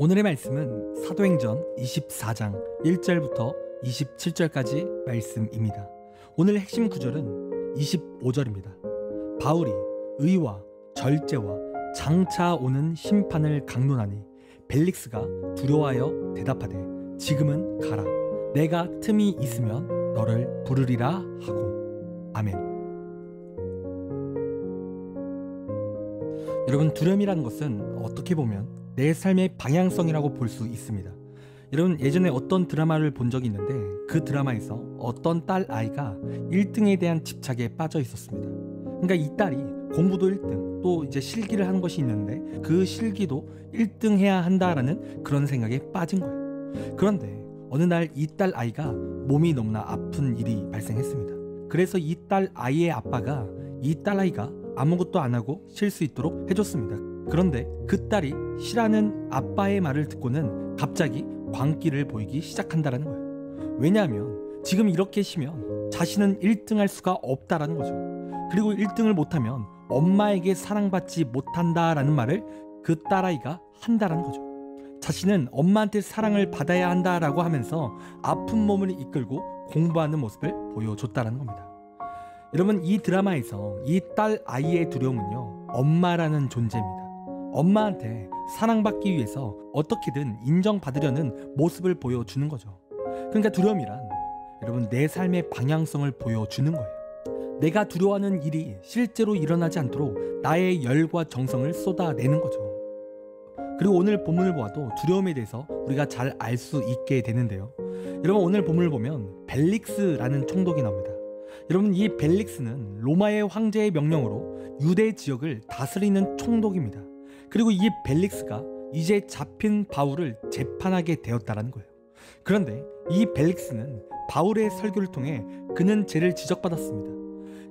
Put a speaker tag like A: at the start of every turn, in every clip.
A: 오늘의 말씀은 사도행전 24장 1절부터 27절까지 말씀입니다. 오늘 핵심 구절은 25절입니다. 바울이 의와 절제와 장차 오는 심판을 강론하니 벨릭스가 두려워하여 대답하되 지금은 가라. 내가 틈이 있으면 너를 부르리라 하고. 아멘. 여러분, 두려움이라는 것은 어떻게 보면 내 삶의 방향성이라고 볼 수 있습니다. 여러분, 예전에 어떤 드라마를 본 적이 있는데 그 드라마에서 어떤 딸 아이가 1등에 대한 집착에 빠져 있었습니다. 그러니까 이 딸이 공부도 1등, 또 이제 실기를 하는 것이 있는데 그 실기도 1등 해야 한다라는 그런 생각에 빠진 거예요. 그런데 어느 날 이 딸 아이가 몸이 너무나 아픈 일이 발생했습니다. 그래서 이 딸 아이의 아빠가 이 딸 아이가 아무것도 안 하고 쉴 수 있도록 해줬습니다. 그런데 그 딸이 쉬라는 아빠의 말을 듣고는 갑자기 광기를 보이기 시작한다는 거예요. 왜냐하면 지금 이렇게 쉬면 자신은 1등할 수가 없다라는 거죠. 그리고 1등을 못하면 엄마에게 사랑받지 못한다라는 말을 그 딸아이가 한다라는 거죠. 자신은 엄마한테 사랑을 받아야 한다라고 하면서 아픈 몸을 이끌고 공부하는 모습을 보여줬다라는 겁니다. 여러분, 이 드라마에서 이 딸 아이의 두려움은요, 엄마라는 존재입니다. 엄마한테 사랑받기 위해서 어떻게든 인정받으려는 모습을 보여주는 거죠. 그러니까 두려움이란 여러분 내 삶의 방향성을 보여주는 거예요. 내가 두려워하는 일이 실제로 일어나지 않도록 나의 열과 정성을 쏟아내는 거죠. 그리고 오늘 본문을 보아도 두려움에 대해서 우리가 잘 알 수 있게 되는데요. 여러분, 오늘 본문을 보면 벨릭스라는 총독이 나옵니다. 여러분, 이 벨릭스는 로마의 황제의 명령으로 유대 지역을 다스리는 총독입니다. 그리고 이 벨릭스가 이제 잡힌 바울을 재판하게 되었다는 거예요. 그런데 이 벨릭스는 바울의 설교를 통해 그는 죄를 지적받았습니다.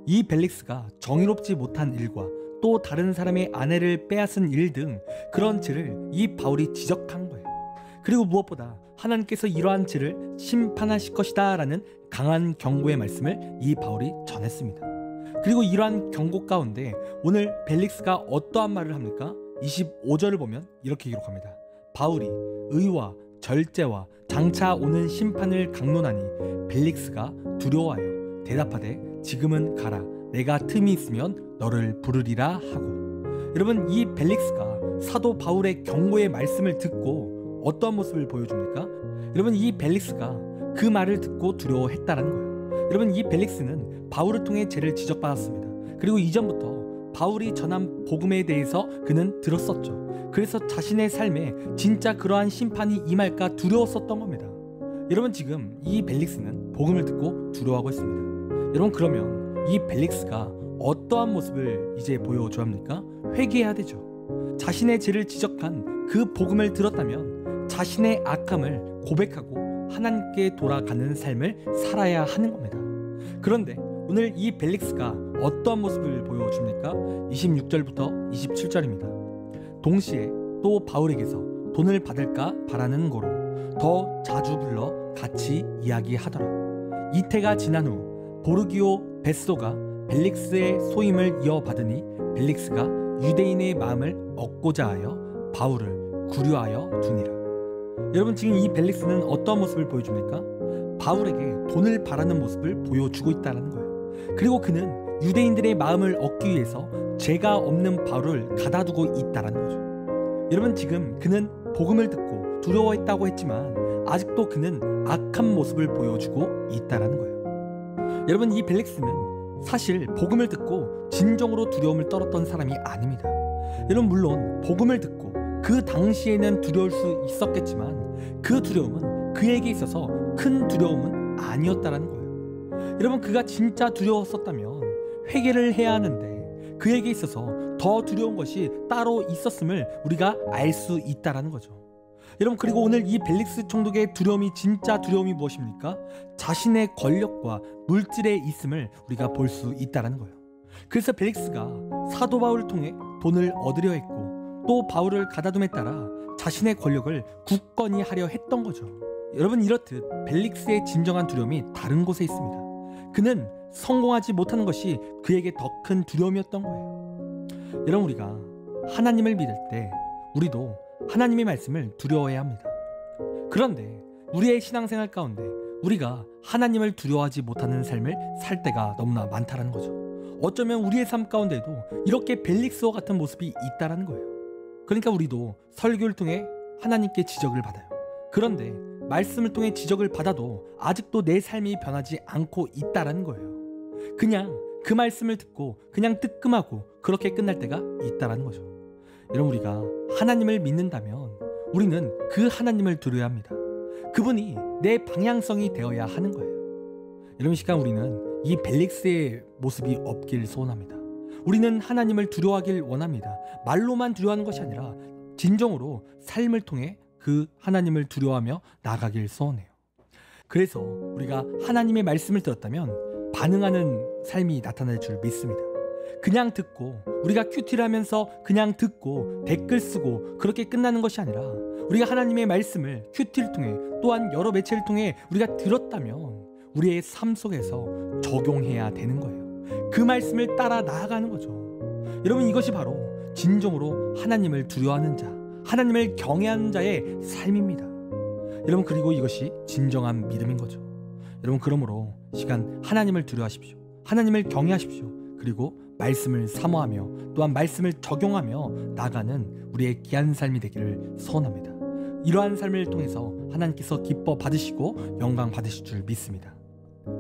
A: 이 벨릭스가 정의롭지 못한 일과 또 다른 사람의 아내를 빼앗은 일 등 그런 죄를 이 바울이 지적한 거예요. 그리고 무엇보다 하나님께서 이러한 죄를 심판하실 것이다 라는 강한 경고의 말씀을 이 바울이 전했습니다. 그리고 이러한 경고 가운데 오늘 벨릭스가 어떠한 말을 합니까? 25절을 보면 이렇게 기록합니다. 바울이 의와 절제와 장차 오는 심판을 강론하니 벨릭스가 두려워하여 대답하되 지금은 가라. 내가 틈이 있으면 너를 부르리라 하고. 여러분, 이 벨릭스가 사도 바울의 경고의 말씀을 듣고 어떤 모습을 보여줍니까? 여러분, 이 벨릭스가 그 말을 듣고 두려워했다는 거예요. 여러분, 이 벨릭스는 바울을 통해 죄를 지적받았습니다. 그리고 이전부터 바울이 전한 복음에 대해서 그는 들었었죠. 그래서 자신의 삶에 진짜 그러한 심판이 임할까 두려웠었던 겁니다. 여러분, 지금 이 벨릭스는 복음을 듣고 두려워하고 있습니다. 여러분, 그러면 이 벨릭스가 어떠한 모습을 이제 보여줘야 합니까? 회개해야 되죠. 자신의 죄를 지적한 그 복음을 들었다면 자신의 악함을 고백하고 하나님께 돌아가는 삶을 살아야 하는 겁니다. 그런데 오늘 이 벨릭스가 어떠한 모습을 보여줍니까? 26절부터 27절입니다. 동시에 또 바울에게서 돈을 받을까 바라는 거로 더 자주 불러 같이 이야기하더라. 이태가 지난 후 보르기오 베소가 벨릭스의 소임을 이어받으니 벨릭스가 유대인의 마음을 얻고자 하여 바울을 구류하여 두니라. 여러분, 지금 이 벨릭스는 어떤 모습을 보여줍니까? 바울에게 돈을 바라는 모습을 보여주고 있다는 거예요. 그리고 그는 유대인들의 마음을 얻기 위해서 죄가 없는 바울을 가다두고 있다는 거죠. 여러분, 지금 그는 복음을 듣고 두려워했다고 했지만 아직도 그는 악한 모습을 보여주고 있다는 거예요. 여러분, 이 벨릭스는 사실 복음을 듣고 진정으로 두려움을 떨었던 사람이 아닙니다. 여러분, 물론 복음을 듣고 그 당시에는 두려울 수 있었겠지만 그 두려움은 그에게 있어서 큰 두려움은 아니었다는 거예요. 여러분, 그가 진짜 두려웠었다면 회개를 해야 하는데 그에게 있어서 더 두려운 것이 따로 있었음을 우리가 알 수 있다는 거죠. 여러분, 그리고 오늘 이 벨릭스 총독의 두려움이 진짜 두려움이 무엇입니까? 자신의 권력과 물질에 있음을 우리가 볼 수 있다는 거예요. 그래서 벨릭스가 사도 바울을 통해 돈을 얻으려 했고 또 바울을 가다둠에 따라 자신의 권력을 굳건히 하려 했던 거죠. 여러분, 이렇듯 벨릭스의 진정한 두려움이 다른 곳에 있습니다. 그는 성공하지 못하는 것이 그에게 더 큰 두려움이었던 거예요. 여러분, 우리가 하나님을 믿을 때 우리도 하나님의 말씀을 두려워해야 합니다. 그런데 우리의 신앙생활 가운데 우리가 하나님을 두려워하지 못하는 삶을 살 때가 너무나 많다라는 거죠. 어쩌면 우리의 삶 가운데도 이렇게 벨릭스와 같은 모습이 있다라는 거예요. 그러니까 우리도 설교를 통해 하나님께 지적을 받아요. 그런데 말씀을 통해 지적을 받아도 아직도 내 삶이 변하지 않고 있다라는 거예요. 그냥 그 말씀을 듣고 그냥 뜨끔하고 그렇게 끝날 때가 있다라는 거죠. 여러분, 우리가 하나님을 믿는다면 우리는 그 하나님을 두려워야 합니다. 그분이 내 방향성이 되어야 하는 거예요. 여러분, 시간 우리는 이 벨릭스의 모습이 없길 소원합니다. 우리는 하나님을 두려워하길 원합니다. 말로만 두려워하는 것이 아니라 진정으로 삶을 통해 그 하나님을 두려워하며 나아가길 소원해요. 그래서 우리가 하나님의 말씀을 들었다면 반응하는 삶이 나타날 줄 믿습니다. 그냥 듣고 우리가 큐티를 하면서 그냥 듣고 댓글 쓰고 그렇게 끝나는 것이 아니라 우리가 하나님의 말씀을 큐티를 통해 또한 여러 매체를 통해 우리가 들었다면 우리의 삶 속에서 적용해야 되는 거예요. 그 말씀을 따라 나아가는 거죠. 여러분, 이것이 바로 진정으로 하나님을 두려워하는 자, 하나님을 경외하는 자의 삶입니다. 여러분, 그리고 이것이 진정한 믿음인 거죠. 여러분, 그러므로 시간 하나님을 두려워하십시오. 하나님을 경외하십시오. 그리고 말씀을 사모하며 또한 말씀을 적용하며 나가는 우리의 귀한 삶이 되기를 소원합니다. 이러한 삶을 통해서 하나님께서 기뻐 받으시고 영광 받으실 줄 믿습니다.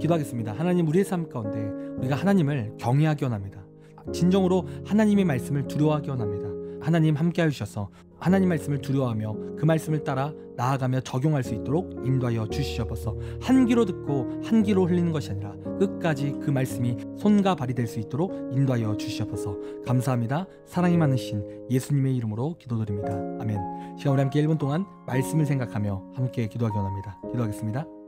A: 기도하겠습니다. 하나님, 우리의 삶 가운데 우리가 하나님을 경외하기 원합니다. 진정으로 하나님의 말씀을 두려워하기 원합니다. 하나님 함께하여 주셔서 하나님 말씀을 두려워하며 그 말씀을 따라 나아가며 적용할 수 있도록 인도하여 주시옵소서. 한 귀로 듣고 한 귀로 흘리는 것이 아니라 끝까지 그 말씀이 손과 발이 될 수 있도록 인도하여 주시옵소서. 감사합니다. 사랑이 많으신 예수님의 이름으로 기도드립니다. 아멘. 시간 우리 함께 1분 동안 말씀을 생각하며 함께 기도하기 원합니다. 기도하겠습니다.